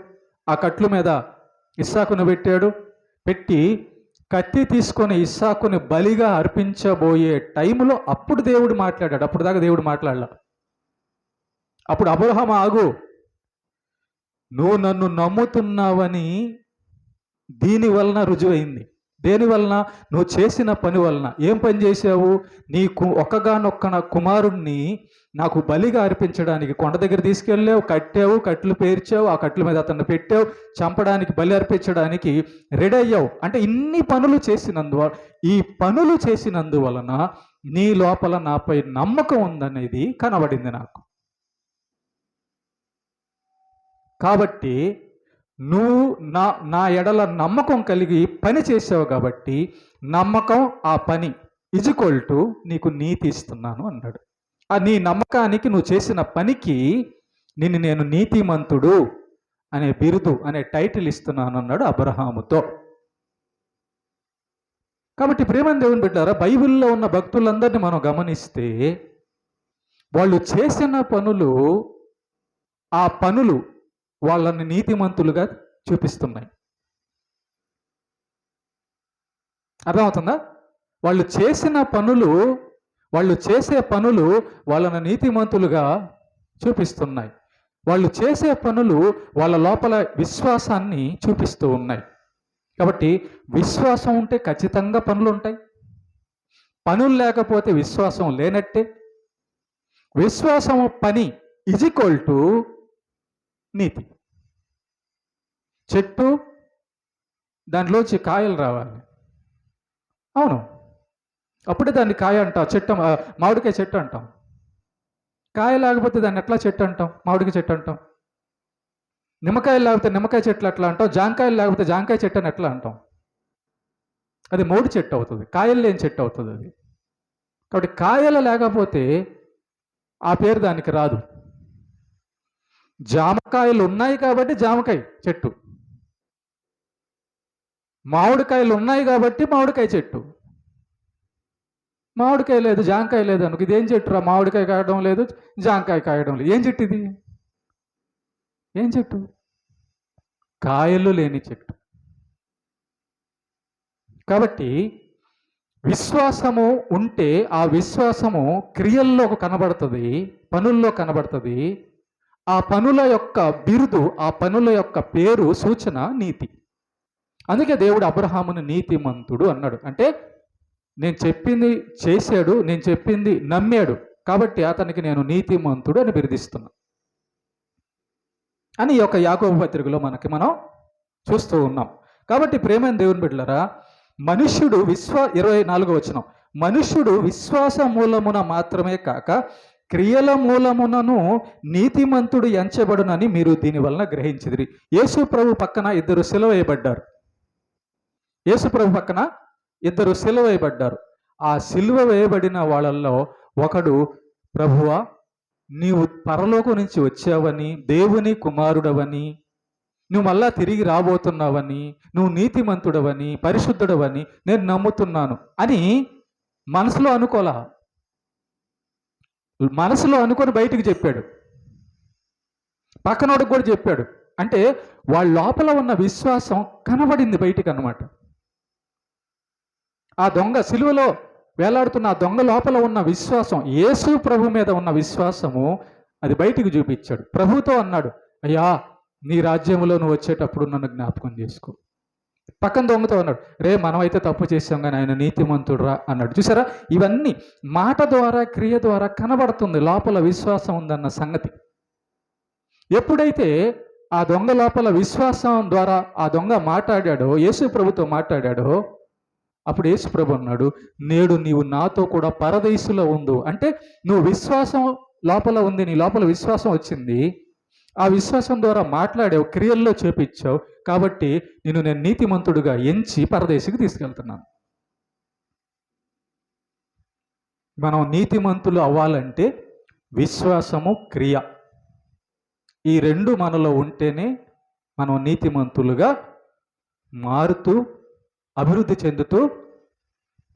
ఆ కట్లు మీద ఇస్సాకును పెట్టాడు. పెట్టి కత్తి తీసుకొని ఇస్సాకుని బలిగా అర్పించబోయే టైంలో అప్పుడు దేవుడు మాట్లాడాడు. అప్పుడు దాకా దేవుడు మాట్లాడలా. అప్పుడు అబ్రహాము, ఆగు, నువ్వు నన్ను నమ్ముతున్నావని దీని వలన రుజువైంది. దేని వలన? నువ్వు చేసిన పని వలన. ఏం పని చేసావు? ఒక్కగానొక్క కుమారుణ్ణి నాకు బలిగా అర్పించడానికి కొండ దగ్గర తీసుకెళ్ళావు, కట్టావు, కట్లు పేర్చావు, ఆ కట్ల మీద అతన్ని పెట్టావు, చంపడానికి బలి అర్పించడానికి రెడీ అయ్యావు. అంటే ఇన్ని పనులు ఈ పనులు చేసినందువలన నీ లోపల నాపై నమ్మకం ఉందనేది కనబడింది నాకు. కాబట్టి నువ్వు నా ఎడల నమ్మకం కలిగి పని చేసావు కాబట్టి నమ్మకం, ఆ పని ఈక్వల్ టు నీకు నీతి ఇస్తున్నాను అన్నాడు. ఆ నీ నమ్మకానికి, నువ్వు చేసిన పనికి నేను నీతిమంతుడు అనే బిరుదు, అనే టైటిల్ ఇస్తున్నాను అన్నాడు అబ్రహాముతో. కాబట్టి ప్రేమని దేవుని బిడ్డారా, బైబిల్లో ఉన్న భక్తులందరినీ మనం గమనిస్తే వాళ్ళు చేసిన పనులు, ఆ పనులు వాళ్ళని నీతిమంతులుగా చూపిస్తున్నాయి. అర్థమవుతుందా? వాళ్ళు చేసే పనులు వాళ్ళని నీతిమంతులుగా చూపిస్తున్నాయి. వాళ్ళు చేసే పనులు వాళ్ళ లోపల విశ్వాసాన్ని చూపిస్తూ ఉన్నాయి. కాబట్టి విశ్వాసం ఉంటే ఖచ్చితంగా పనులు ఉంటాయి. పనులు లేకపోతే విశ్వాసం లేనట్టే. విశ్వాసం పని ఈక్వల్ టు నీతి. చెట్టు, దాంట్లోంచి కాయలు రావాలి. అవును, అప్పుడే దాన్ని కాయ అంటాం. చెట్టు, మామిడికాయ చెట్టు అంటాం. కాయ లేకపోతే దాన్ని ఎట్లా చెట్టు అంటాం? మామిడికాయ చెట్టు అంటాం. నిమ్మకాయలు లేకపోతే నిమ్మకాయ చెట్లు ఎట్లా అంటాం? జాంకాయలు లేకపోతే జాంకాయ చెట్టు అని ఎట్లా అంటాం? అది మోడి చెట్టు అవుతుంది, కాయలు లేని చెట్టు అవుతుంది అది. కాబట్టి కాయలు లేకపోతే ఆ పేరు దానికి రాదు. జామకాయలు ఉన్నాయి కాబట్టి జామకాయ చెట్టు, మామిడికాయలు ఉన్నాయి కాబట్టి మామిడికాయ చెట్టు. మామిడికాయ లేదు, జాంకాయ లేదు అనుకో, ఇదేం చెట్టురా? మామిడికాయ కాయడం లేదు, జాంకాయ కాయడం లేదు. ఏం చెట్టు ఇది? ఏం చెట్టు? కాయలు లేని చెట్టు. కాబట్టి విశ్వాసము ఉంటే ఆ విశ్వాసము క్రియల్లో కనబడుతుంది, పనుల్లో కనబడుతుంది. ఆ పనుల యొక్క బిరుదు, ఆ పనుల యొక్క పేరు, సూచన నీతి. అందుకే దేవుడు అబ్రహామును నీతిమంతుడు అన్నాడు. అంటే నేను చెప్పింది చేశాడు, నేను చెప్పింది నమ్మాడు కాబట్టి అతనికి నేను నీతిమంతుడు అని బిరుదిస్తున్నా అని ఈ యొక్క యాకోబు పత్రికలో మనం చూస్తూ ఉన్నాం. కాబట్టి ప్రేమైన దేవుని బిడ్డలారా, మనుష్యుడు 24వ వచనం, మనుష్యుడు విశ్వాస మూలమున మాత్రమే కాక క్రియల మూలమునను నీతిమంతుడు ఎంచబడునని మీరు దీని వలన గ్రహించిదిరి. యేసు ప్రభు పక్కన ఇద్దరు సిలువ వేయబడ్డారు. యేసు ప్రభు పక్కన ఇద్దరు సిలువ వేయబడ్డారు. ఆ సిలువ వేయబడిన వాళ్ళల్లో ఒకడు, ప్రభువా, నీవు పరలోకం నుంచి వచ్చావని, దేవుని కుమారుడవని, నువ్వు మళ్ళా తిరిగి రాబోతున్నావని, నువ్వు నీతిమంతుడవని, పరిశుద్ధుడవని నేను నమ్ముతున్నాను అని మనసులో అనుకోలా. మనసులో అనుకొని బయటికి చెప్పాడు, పక్కనోడికి కూడా చెప్పాడు. అంటే వాళ్ళ లోపల ఉన్న విశ్వాసం కనబడింది బయటికి అన్నమాట. ఆ దొంగ, సిలువలో వేలాడుతున్న ఆ దొంగ లోపల ఉన్న విశ్వాసం, యేసు ప్రభు మీద ఉన్న విశ్వాసము, అది బయటికి చూపించాడు. ప్రభుతో అన్నాడు, అయ్యా, నీ రాజ్యంలో నువ్వు వచ్చేటప్పుడు నన్ను జ్ఞాపకం చేసుకో. పక్కన దొంగతో అన్నాడు, రే, మనమైతే తప్పు చేసాం కానీ ఆయన నీతిమంతుడురా అన్నాడు. చూసారా, ఇవన్నీ మాట ద్వారా, క్రియ ద్వారా కనబడుతుంది లోపల విశ్వాసం ఉందన్న సంగతి. ఎప్పుడైతే ఆ దొంగ లోపల విశ్వాసం ద్వారా ఆ దొంగ మాట్లాడాడో, యేసు ప్రభుతో మాట్లాడాడో, అప్పుడు యేసు ప్రభు అన్నాడు, నేడు నీవు నాతో కూడా పరదేశులో ఉండు. అంటే నువ్వు విశ్వాసం లోపల ఉంది, నీ లోపల విశ్వాసం వచ్చింది. ఆ విశ్వాసం ద్వారా మాట్లాడావు, క్రియల్లో చేపించావు. కాబట్టి నేను నీతిమంతుడుగా ఎంచి పరదేశికి తీసుకెళ్తున్నాను. మనం నీతిమంతులు అవ్వాలంటే విశ్వాసము, క్రియ, ఈ రెండు మనలో ఉంటేనే మనం నీతిమంతులుగా మారుతూ అభివృద్ధి చెందుతూ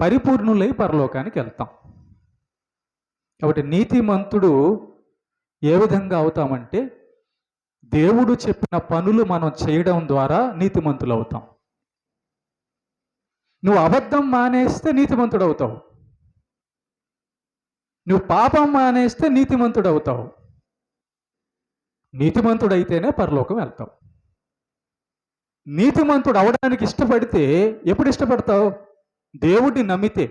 పరిపూర్ణులై పరలోకానికి వెళ్తాం. కాబట్టి నీతిమంతుడు ఏ విధంగా అవుతామంటే దేవుడు చెప్పిన పనులు మనం చేయడం ద్వారా నీతిమంతులు అవుతాం. నువ్వు అబద్ధం మానేస్తే నీతిమంతుడు అవుతావు. నువ్వు పాపం మానేస్తే నీతిమంతుడు అవుతావు. నీతిమంతుడైతేనే పరలోకం వెళ్తావు. నీతిమంతుడు అవడానికి ఇష్టపడితే ఎప్పుడు ఇష్టపడతావు? దేవుడిని నమ్మితే,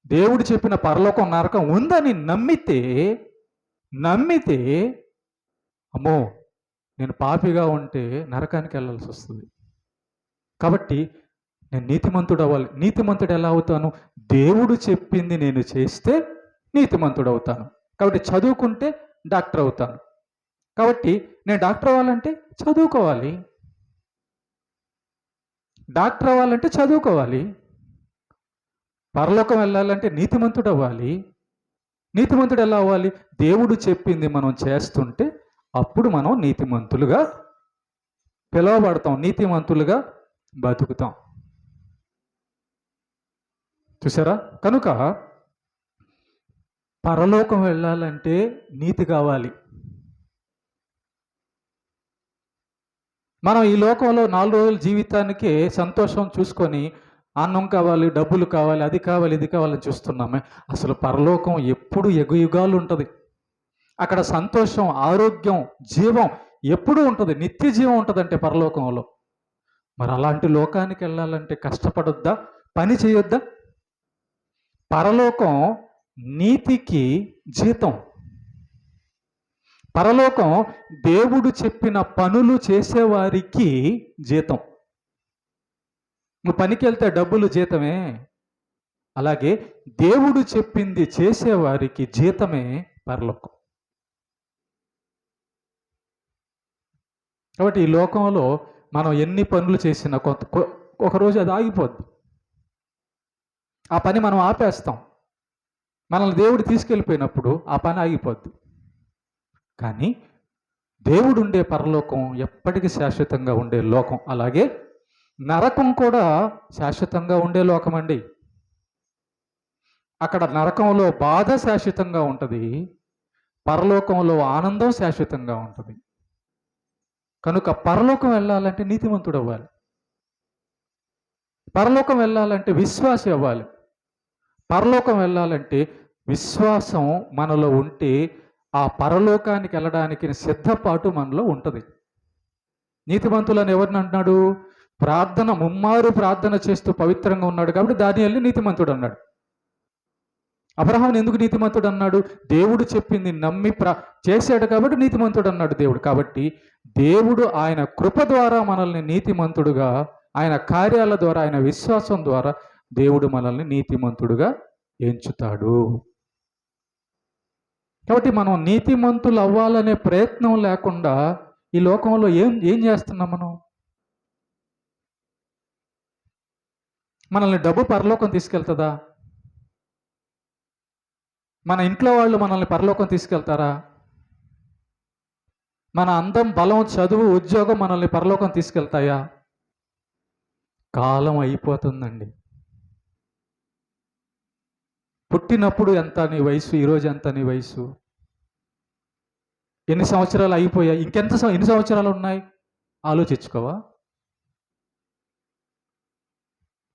దేవుడు చెప్పిన పరలోకం నరకం ఉందని నమ్మితే అమ్మో నేను పాపిగా ఉంటే నరకానికి వెళ్ళాల్సి వస్తుంది. కాబట్టి నేను నీతిమంతుడు అవ్వాలి. నీతిమంతుడు ఎలా అవుతాను? దేవుడు చెప్పింది నేను చేస్తే నీతిమంతుడు అవుతాను. కాబట్టి చదువుకుంటే డాక్టర్ అవుతాను. కాబట్టి నేను డాక్టర్ అవ్వాలంటే చదువుకోవాలి. డాక్టర్ అవ్వాలంటే చదువుకోవాలి. పరలోకం వెళ్ళాలంటే నీతిమంతుడు అవ్వాలి. నీతిమంతుడు ఎలా అవ్వాలి? దేవుడు చెప్పింది మనం చేస్తుంటే అప్పుడు మనం నీతిమంతులుగా పిలువబడతాం, నీతిమంతులుగా బతుకుతాం. చూసారా? కనుక పరలోకం వెళ్ళాలంటే నీతి కావాలి. మనం ఈ లోకంలో 4 రోజుల జీవితానికి సంతోషం చూసుకొని అన్నం కావాలి, డబ్బులు కావాలి, అది కావాలి, ఇది కావాలని చూస్తున్నామే. అసలు పరలోకం ఎప్పుడు యుగాలు ఉంటుంది. అక్కడ సంతోషం, ఆరోగ్యం, జీవం ఎప్పుడూ ఉంటుంది. నిత్య జీవం ఉంటుందంటే పరలోకంలో. మరి అలాంటి లోకానికి వెళ్ళాలంటే కష్టపడొద్దా? పని చేయొద్దా? పరలోకం నీతికి జీతం. పరలోకం దేవుడు చెప్పిన పనులు చేసేవారికి జీతం. నువ్వు పనికి వెళ్తే డబ్బులు జీతమే, అలాగే దేవుడు చెప్పింది చేసేవారికి జీతమే పరలోకం. కాబట్టి ఈ లోకంలో మనం ఎన్ని పనులు చేసినా ఒకరోజు అది ఆగిపోద్ది. ఆ పని మనం ఆపేస్తాం. మనల్ని దేవుడు తీసుకెళ్ళిపోయినప్పుడు ఆ పని ఆగిపోద్ది. కానీ దేవుడు ఉండే పరలోకం ఎప్పటికీ శాశ్వతంగా ఉండే లోకం. అలాగే నరకం కూడా శాశ్వతంగా ఉండే లోకం అండి. అక్కడ నరకంలో బాధ శాశ్వతంగా ఉంటుంది, పరలోకంలో ఆనందం శాశ్వతంగా ఉంటుంది. కనుక పరలోకం వెళ్ళాలంటే నీతిమంతుడు అవ్వాలి. పరలోకం వెళ్ళాలంటే విశ్వాసి అవ్వాలి. పరలోకం వెళ్ళాలంటే విశ్వాసం మనలో ఉంటే ఆ పరలోకానికి వెళ్ళడానికి సిద్ధపాటు మనలో ఉంటుంది. నీతిమంతులని ఎవరిని అంటున్నాడు? ప్రార్థన, ముమ్మారు ప్రార్థన చేస్తూ పవిత్రంగా ఉన్నాడు కాబట్టి దానియేలుని నీతిమంతుడు అన్నాడు. అబ్రహాముని ఎందుకు నీతిమంతుడు అన్నాడు? దేవుడు చెప్పింది నమ్మి చేశాడు కాబట్టి నీతిమంతుడు అన్నాడు దేవుడు. కాబట్టి దేవుడు ఆయన కృప ద్వారా మనల్ని నీతిమంతుడుగా, ఆయన కార్యాల ద్వారా, ఆయన విశ్వాసం ద్వారా దేవుడు మనల్ని నీతిమంతుడుగా ఎంచుతాడు. కాబట్టి మనం నీతిమంతులు అవ్వాలనే ప్రయత్నం లేకుండా ఈ లోకంలో ఏం చేస్తున్నాం? మనల్ని డబ్బు పరలోకం తీసుకెళ్తుందా? మన ఇంట్లో వాళ్ళు మనల్ని పరలోకం తీసుకెళ్తారా? మన అందం, బలం, చదువు, ఉద్యోగం మనల్ని పరలోకం తీసుకెళ్తాయా? కాలం అయిపోతుందండి. పుట్టినప్పుడు ఎంత నీ వయసు, ఈరోజు ఎంత నీ వయసు, ఎన్ని సంవత్సరాలు అయిపోయాయి, ఎన్ని సంవత్సరాలు ఉన్నాయి ఆలోచించుకోవా?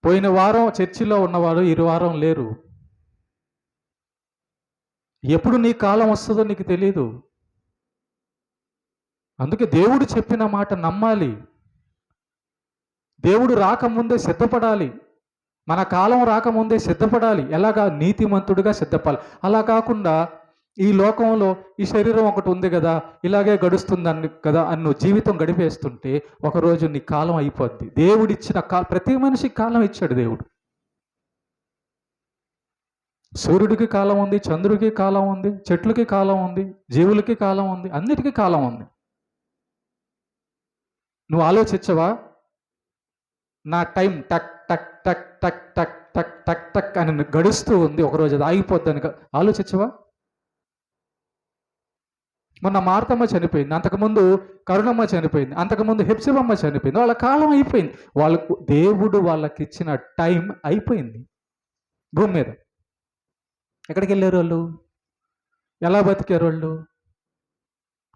పోయిన వారం చర్చిలో ఉన్నవాడు ఈ వారం లేరు. ఎప్పుడు నీ కాలం వస్తుందో నీకు తెలియదు. అందుకే దేవుడు చెప్పిన మాట నమ్మాలి. దేవుడు రాకముందే సిద్ధపడాలి. మన కాలం రాకముందే సిద్ధపడాలి. ఎలాగా? నీతిమంతుడిగా సిద్ధపడాలి. అలా కాకుండా ఈ లోకంలో ఈ శరీరం ఒకటి ఉంది కదా, ఇలాగే గడుస్తుందని కదా అని నువ్వు జీవితం గడిపేస్తుంటే ఒకరోజు నీ కాలం అయిపోద్ది. దేవుడిచ్చిన ప్రతి మనిషికి కాలం ఇచ్చాడు దేవుడు. సూర్యుడికి కాలం ఉంది, చంద్రుడికి కాలం ఉంది, చెట్లకి కాలం ఉంది, జీవులకి కాలం ఉంది, అన్నిటికీ కాలం ఉంది. నువ్వు ఆలోచించవా? నా టైం టక్ టక్ టక్ టక్ టక్ టక్ టక్ టక్ అని గడుస్తూ ఉంది, ఒకరోజు అది ఆగిపోద్దని ఆలోచించవా? మొన్న మార్తమ్మ చనిపోయింది, అంతకుముందు కరుణమ్మ చనిపోయింది, అంతకుముందు హెప్సిబమ్మ చనిపోయింది. వాళ్ళ కాలం అయిపోయింది. వాళ్ళకు దేవుడు వాళ్ళకి ఇచ్చిన టైం అయిపోయింది. భూమి మీద ఎక్కడికి వెళ్ళారు వాళ్ళు? ఎలా బతికారు వాళ్ళు?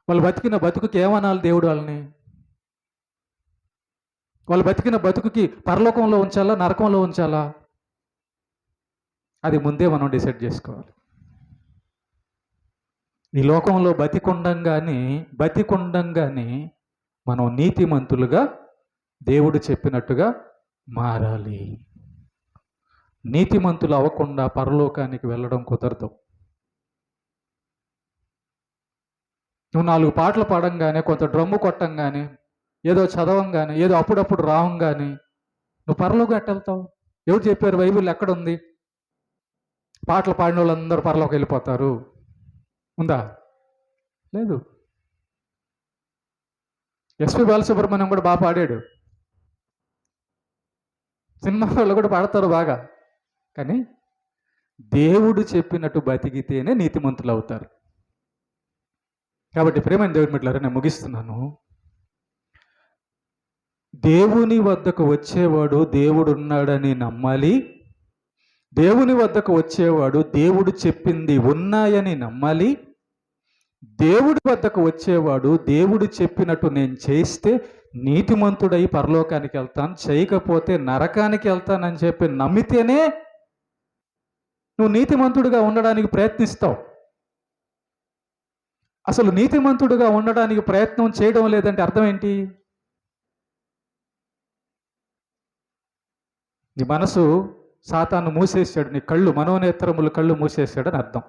వాళ్ళు బతికిన బతుకుకి ఏమనాలి దేవుడు వాళ్ళని? వాళ్ళు బతికిన బతుకుకి పరలోకంలో ఉంచాలా, నరకంలో ఉంచాలా? అది ముందే మనం డిసైడ్ చేసుకోవాలి. ఈ లోకంలో బతికుండంగానే మనం నీతిమంతులుగా దేవుడు చెప్పినట్టుగా మారాలి. నీతిమంతులు అవ్వకుండా పరలోకానికి వెళ్ళడం కుదరదు. నువ్వు 4 పాటలు పాడంగానే, కొంత డ్రమ్ము కొట్టంగానే, ఏదో చదవంగానే, ఏదో అప్పుడప్పుడు రావంగానే నువ్వు పరలోకం ఎట్టెళ్తావు? ఎవరు చెప్పారు? బైబిల్ ఎక్కడుంది పాటలు పాడిన వాళ్ళందరూ పరలోకి వెళ్ళిపోతారు? ఉందా? లేదు. ఎస్పి బాలసుబ్రహ్మణ్యం కూడా బాగా పాడాడు, సినిమా వాళ్ళు కూడా పాడతారు బాగా. కానీ దేవుడు చెప్పినట్టు బతికితేనే నీతిమంతులు అవుతారు. కాబట్టి ప్రేమైన దేవుని బిడ్డలారా, నేను ముగిస్తున్నాను. దేవుని వద్దకు వచ్చేవాడు దేవుడు ఉన్నాడని నమ్మాలి. దేవుని వద్దకు వచ్చేవాడు దేవుడు చెప్పింది ఉన్నాయని నమ్మాలి. దేవుడి వద్దకు వచ్చేవాడు దేవుడు చెప్పినట్టు నేను చేస్తే నీతిమంతుడై పరలోకానికి వెళ్తాను, చేయకపోతే నరకానికి వెళ్తానని చెప్పి నమ్మితేనే నువ్వు నీతిమంతుడిగా ఉండడానికి ప్రయత్నిస్తావు. అసలు నీతిమంతుడిగా ఉండడానికి ప్రయత్నం చేయడం లేదంటే అర్థం ఏంటి? నీ మనసు సాతాను మూసేసాడు, నీ కళ్ళు, మనోనేత్రములు కళ్ళు మూసేసాడని అర్థం.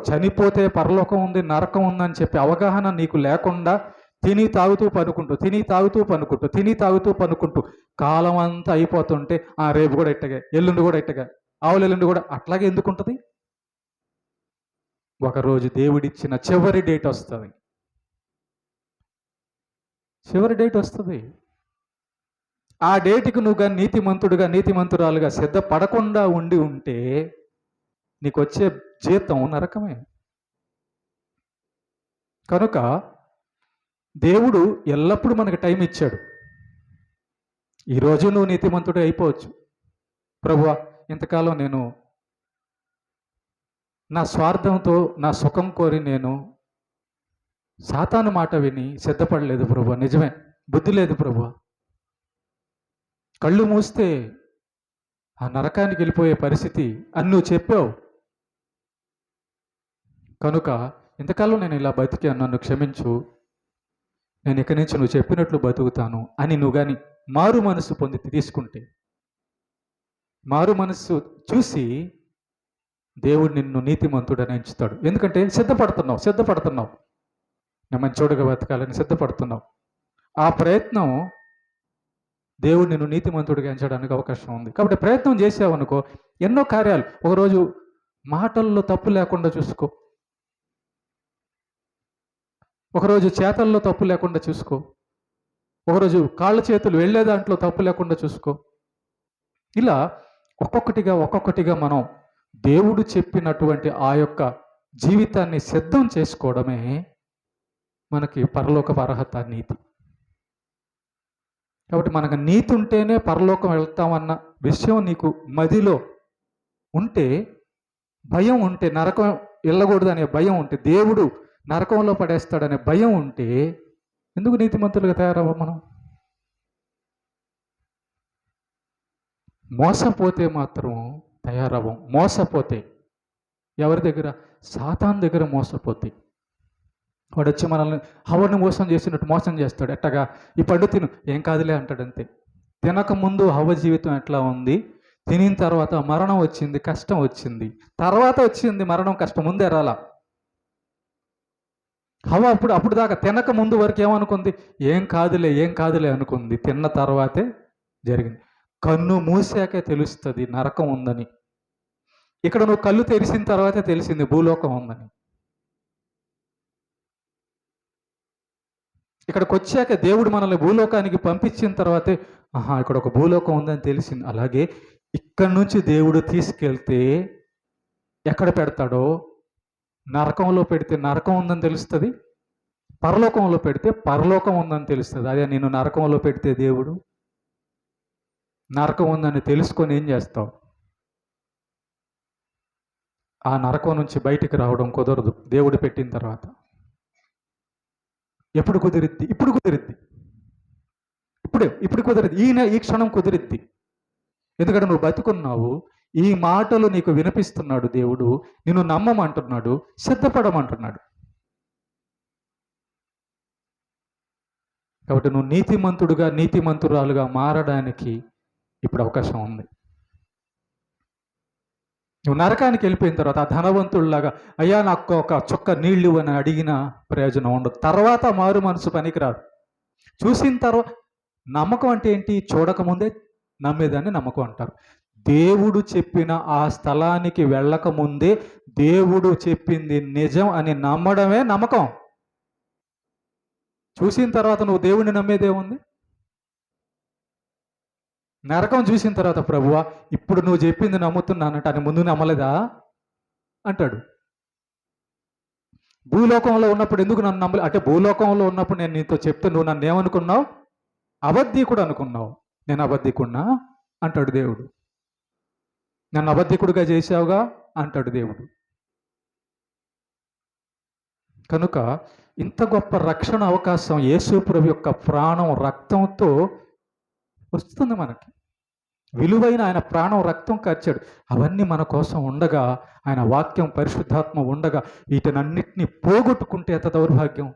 చనిపోతే పరలోకం ఉంది, నరకం ఉందని చెప్పి అవగాహన నీకు లేకుండా తిని తాగుతూ పనుకుంటూ కాలం అంతా అయిపోతుంటే రేపు కూడా ఇట్టగా, ఎల్లుండి కూడా ఇట్టగా, ఆవులెల్లుండి కూడా అట్లాగే ఎందుకుంటుంది? ఒకరోజు దేవుడిచ్చిన చివరి డేట్ వస్తుంది. ఆ డేట్కి నువ్వు కానీ నీతిమంతురాలుగా సిద్ధపడకుండా ఉంటే నీకు వచ్చే జీతం నరకమే. కనుక దేవుడు ఎల్లప్పుడూ మనకు టైం ఇచ్చాడు. ఈరోజు నువ్వు నీతిమంతుడే అయిపోవచ్చు. ప్రభువా, ఇంతకాలం నేను నా స్వార్థంతో, నా సుఖం కోరి నేను సాతాను మాట విని సిద్ధపడలేదు ప్రభువా, నిజమే, బుద్ధి లేదు ప్రభువా. కళ్ళు మూస్తే ఆ నరకానికి వెళ్ళిపోయే పరిస్థితి అని నువ్వు చెప్పావు. కనుక ఇంతకాలం నేను ఇలా బతికాను, నన్ను క్షమించు, నేను ఇక్కడి నుంచి నువ్వు చెప్పినట్లు బతుకుతాను అని నువ్వు కానీ మారు మనసు పొంది తీసుకుంటే, మారు మనసు చూసి దేవుడు నిన్ను నీతిమంతుడని ఎంచుతాడు. ఎందుకంటే సిద్ధపడుతున్నావు, నేను మంచోడుగా బతకాలని సిద్ధపడుతున్నావు. ఆ ప్రయత్నం దేవుడు నిన్ను నీతిమంతుడిగా ఎంచడానికి అవకాశం ఉంది. కాబట్టి ప్రయత్నం చేసావనుకో, ఎన్నో కార్యాలు. ఒకరోజు మాటల్లో తప్పు లేకుండా చూసుకో, ఒకరోజు చేతల్లో తప్పు లేకుండా చూసుకో, ఒకరోజు చేతులు వెళ్ళే దాంట్లో తప్పు లేకుండా చూసుకో. ఇలా ఒక్కొక్కటిగా మనం దేవుడు చెప్పినటువంటి ఆ యొక్క జీవితాన్ని సిద్ధం చేసుకోవడమే మనకి పరలోకపు అర్హత, నీతి. కాబట్టి మనకు నీతి ఉంటేనే పరలోకం వెళ్తామన్న విషయం నీకు మదిలో ఉంటే, భయం ఉంటే, నరకం వెళ్ళకూడదనే భయం ఉంటే, దేవుడు నరకంలో పడేస్తాడనే భయం ఉంటే ఎందుకు నీతిమంతులుగా తయారవ్వం మనం? మోసపోతే మాత్రం తయారవ్వం. మోసపోతే ఎవరి దగ్గర? సాతాను దగ్గర మోసపోతే. వాడు వచ్చి మనల్ని హవ్వను మోసం చేసినట్టు మోసం చేస్తాడు. ఎట్టగా? ఈ పండు తిను, ఏం కాదులే అంటాడు అంతే. తినక ముందు హవ్వ జీవితం ఎట్లా ఉంది, తినిన తర్వాత మరణం వచ్చింది, కష్టం వచ్చింది, తర్వాత వచ్చింది మరణం, కష్టం ముందే రాలా. హవ్వ అప్పుడు దాకా తినక ముందు వరకు ఏమనుకుంది? ఏం కాదులే అనుకుంది. తిన్న తర్వాతే జరిగింది. కన్ను మూసాకే తెలుస్తుంది నరకం ఉందని. ఇక్కడ నువ్వు కళ్ళు తెరిసిన తర్వాతే తెలిసింది భూలోకం ఉందని. ఇక్కడికి వచ్చాక దేవుడు మనల్ని భూలోకానికి పంపించిన తర్వాతే ఆహా ఇక్కడ ఒక భూలోకం ఉందని తెలిసింది. అలాగే ఇక్కడి నుంచి దేవుడు తీసుకెళ్తే ఎక్కడ పెడతాడో, నరకంలో పెడితే నరకం ఉందని తెలుస్తుంది, పరలోకంలో పెడితే పరలోకం ఉందని తెలుస్తుంది. అదే నేను నరకంలో పెడితే దేవుడు నరకం ఉందని తెలుసుకొని ఏం చేస్తావు? ఆ నరకం నుంచి బయటికి రావడం కుదరదు దేవుడు పెట్టిన తర్వాత. ఎప్పుడు కుదిరిద్ది? ఇప్పుడు కుదిరిద్ది. ఇప్పుడు కుదిరిద్ది. ఈ క్షణం కుదిరిద్ది. ఎందుకంటే నువ్వు బతుకున్నావు, ఈ మాటలు నీకు వినిపిస్తున్నాడు దేవుడు, నిన్ను నమ్మమంటున్నాడు, సిద్ధపడమంటున్నాడు. కాబట్టి నువ్వు నీతిమంతుడుగా నీతిమంతురాలుగా మారడానికి ఇప్పుడు అవకాశం ఉంది. నువ్వు నరకానికి వెళ్ళిపోయిన తర్వాత ఆ ధనవంతుడిలాగా అయ్యా నాకు ఒక చుక్క నీళ్లు అని అడిగిన ప్రయోజనం ఉండదు. తర్వాత మారు మనసు పనికిరాదు. చూసిన తర్వాత నమ్మకం అంటే ఏంటి? చూడకముందే నమ్మేదాన్ని నమ్మకం అంటారు. దేవుడు చెప్పిన ఆ స్థలానికి వెళ్ళకముందే దేవుడు చెప్పింది నిజం అని నమ్మడమే నమ్మకం. చూసిన తర్వాత నువ్వు దేవుడిని నమ్మేదేముంది? నరకం చూసిన తర్వాత ప్రభువా ఇప్పుడు నువ్వు చెప్పింది నమ్ముతున్నానంట అని ముందు నమ్మలేదా అంటాడు. భూలోకంలో ఉన్నప్పుడు ఎందుకు నన్ను నమ్మలే అంటే భూలోకంలో ఉన్నప్పుడు నేను నీతో చెప్తే నువ్వు నన్ను ఏమనుకున్నావు? అబద్ధికుడు అనుకున్నావు. నేను అబద్ధికుడినా అంటాడు దేవుడు. నన్ను అబద్ధికుడిగా చేశావుగా అంటాడు దేవుడు. కనుక ఇంత గొప్ప రక్షణ అవకాశం యేసు ప్రభు యొక్క ప్రాణం రక్తంతో వస్తుంది మనకి. విలువైన ఆయన ప్రాణం రక్తం కార్చాడు. అవన్నీ మన కోసం ఉండగా, ఆయన వాక్యం పరిశుద్ధాత్మ ఉండగా వీటినన్నిటినీ పోగొట్టుకుంటే ఎంత దౌర్భాగ్యం.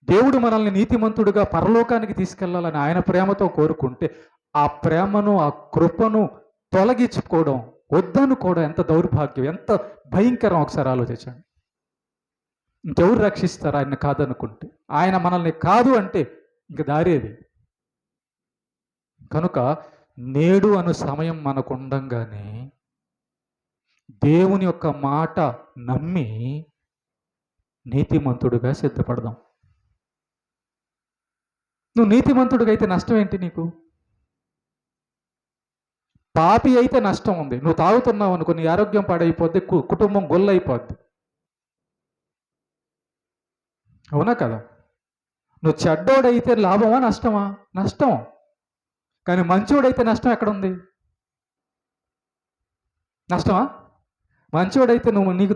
దేవుడు మనల్ని నీతిమంతుడుగా పరలోకానికి తీసుకెళ్లాలని ఆయన ప్రేమతో కోరుకుంటే ఆ ప్రేమను ఆ కృపను తొలగించుకోవడం వద్దనుకోవడం ఎంత దౌర్భాగ్యం, ఎంత భయంకరం. ఒకసారి ఆలోచించండి. ఇంకెవరు రక్షిస్తారు ఆయన కాదనుకుంటే? ఆయన మనల్ని కాదు అంటే ఇంక దారేది. కనుక నేడు అను సమయం మనకు ఉండంగానే దేవుని యొక్క మాట నమ్మి నీతిమంతుడుగా సిద్ధపడదాం. నువ్వు నీతిమంతుడిగా అయితే నష్టం ఏంటి నీకు? పాపి అయితే నష్టం ఉంది. నువ్వు తాగుతున్నావు అనుకో, నీ ఆరోగ్యం పాడైపోద్ది, కుటుంబం గొల్లైపోద్ది. అవునా కదా? నువ్వు చెడ్డోడైతే లాభమా నష్టమా? నష్టం. కానీ మంచోడైతే నష్టం ఎక్కడుంది? నష్టమా? మంచోడైతే నీకు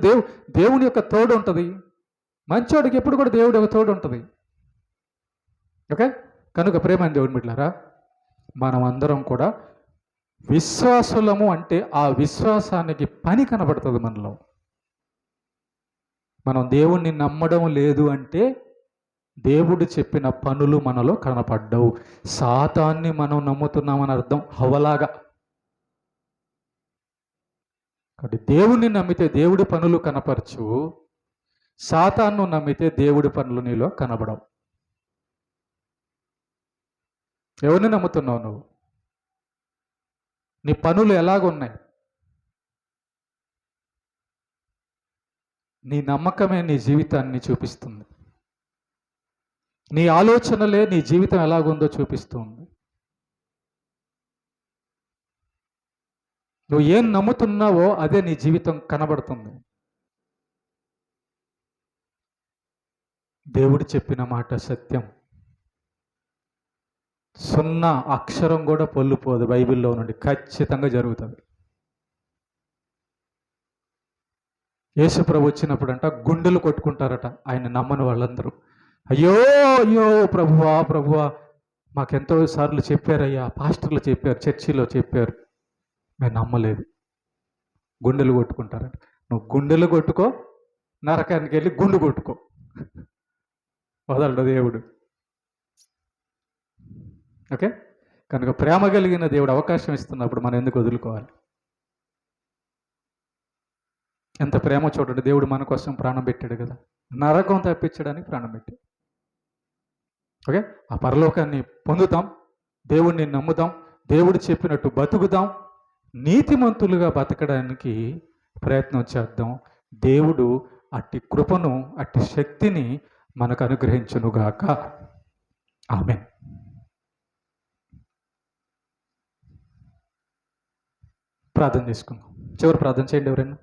దేవుని యొక్క తోడు ఉంటుంది. మంచోడికి ఎప్పుడు కూడా దేవుడి యొక్క తోడు ఉంటుంది. ఓకే? కనుక ప్రేమని దేవుని బిడ్డలారా, మనం అందరం కూడా విశ్వాసులము అంటే ఆ విశ్వాసానికి పని కనబడుతుంది మనలో. మనం దేవుణ్ణి నమ్మడం లేదు అంటే దేవుడు చెప్పిన పనులు మనలో కనపడ్డవు. సాతాన్ని మనం నమ్ముతున్నామని అర్థం. హవలాగా. కాబట్టి దేవుణ్ణి నమ్మితే దేవుడి పనులు కనపరచు, సాతాన్ను నమ్మితే దేవుడి పనులు నీలో కనబడవు. ఎవరిని నమ్ముతున్నావు నువ్వు? నీ పనులు ఎలాగున్నాయి? నీ నమ్మకమే నీ జీవితాన్ని చూపిస్తుంది. నీ ఆలోచనలే నీ జీవితం ఎలాగుందో చూపిస్తుంది. నువ్వు ఏం నమ్ముతున్నావో అదే నీ జీవితం కనబడుతుంది. దేవుడు చెప్పిన మాట సత్యం. 0 అక్షరం కూడా పొల్లుపోదు బైబిల్లో నుండి. ఖచ్చితంగా జరుగుతుంది. యేసు ప్రభు వచ్చినప్పుడంట గుండెలు కొట్టుకుంటారట ఆయన నమ్మని వాళ్ళందరూ. అయ్యో అయ్యో ప్రభువా ప్రభువా, మాకెంతో సార్లు చెప్పారయ్యా, పాస్టర్లు చెప్పారు, చర్చిలో చెప్పారు, మేము నమ్మలేదు. గుండెలు కొట్టుకుంటారట. నువ్వు గుండెలు కొట్టుకో, నరకానికి వెళ్ళి గుండు కొట్టుకో, వదలడు దేవుడు. ఓకే? కనుక ప్రేమ కలిగిన దేవుడు అవకాశం ఇస్తున్నప్పుడు మనం ఎందుకు వదులుకోవాలి? ఎంత ప్రేమ చూడండి. దేవుడు మన కోసం ప్రాణం పెట్టాడు కదా, నరకం తప్పించడానికి ప్రాణం పెట్టాడు. ఓకే? ఆ పరలోకాన్ని పొందుతాం, దేవుడిని నమ్ముదాం, దేవుడు చెప్పినట్టు బతుకుదాం, నీతిమంతులుగా బతకడానికి ప్రయత్నం చేద్దాం. దేవుడు అట్టి కృపను, అట్టి శక్తిని మనకు అనుగ్రహించునుగాక. ఆమేన్. ప్రార్థన చేసుకుందాం. చివరి ప్రార్థన చేయండి ఎవరైనా.